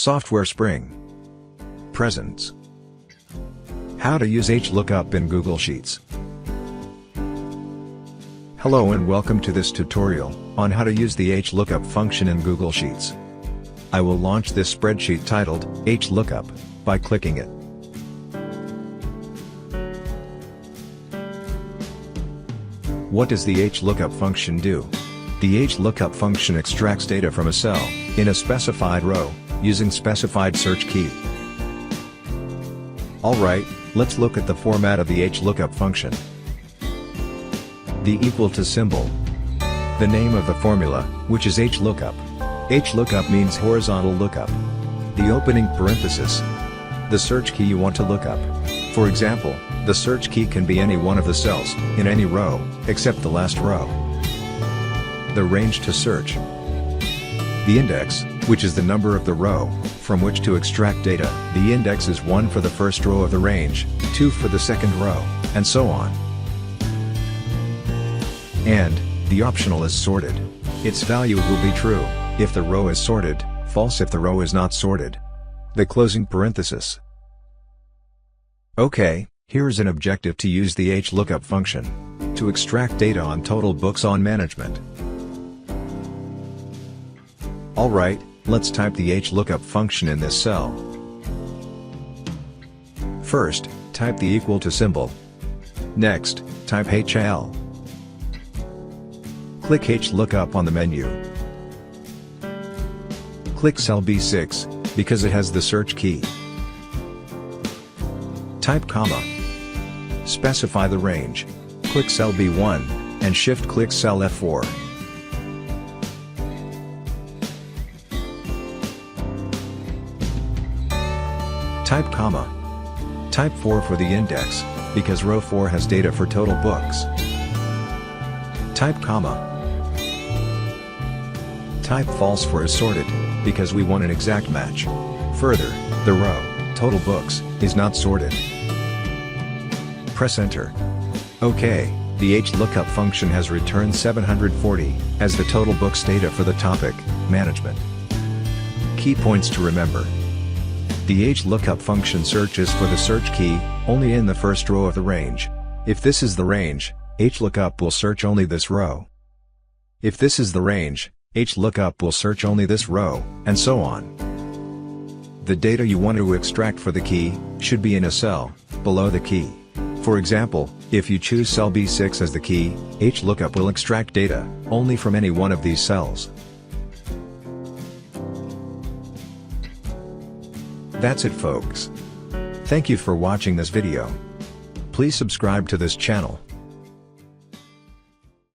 Software Spring. Presents. How to use HLOOKUP in Google Sheets. Hello and welcome to this tutorial on how to use the HLOOKUP function in Google Sheets. I will launch this spreadsheet titled HLOOKUP by clicking it. What does the HLOOKUP function do? The HLOOKUP function extracts data from a cell in a specified row using specified search key. Alright, let's look at the format of the HLOOKUP function. The equal to symbol. The name of the formula, which is HLOOKUP. HLOOKUP means horizontal lookup. The opening parenthesis. The search key you want to look up. For example, the search key can be any one of the cells in any row, except the last row. The range to search. The index, which is the number of the row from which to extract data. The index is 1 for the first row of the range, 2 for the second row, and so on. And the optional is sorted. Its value will be true if the row is sorted, false if the row is not sorted. The closing parenthesis. Okay, here's an objective to use the HLOOKUP function to extract data on total books on management. Alright, let's type the HLOOKUP function in this cell. First, type the equal to symbol. Next, type HL. Click HLOOKUP on the menu. Click cell B6, because it has the search key. Type comma. Specify the range. Click cell B1, and shift-click cell F4. Type comma. Type 4 for the index, because row 4 has data for total books. Type comma. Type false for is sorted, because we want an exact match. Further, the row, total books, is not sorted. Press enter. OK, the HLOOKUP function has returned 740 as the total books data for the topic, management. Key points to remember. The HLOOKUP function searches for the search key only in the first row of the range. If this is the range, HLOOKUP will search only this row. If this is the range, HLOOKUP will search only this row, and so on. The data you want to extract for the key should be in a cell below the key. For example, if you choose cell B6 as the key, HLOOKUP will extract data only from any one of these cells. That's it, folks. Thank you for watching this video. Please subscribe to this channel.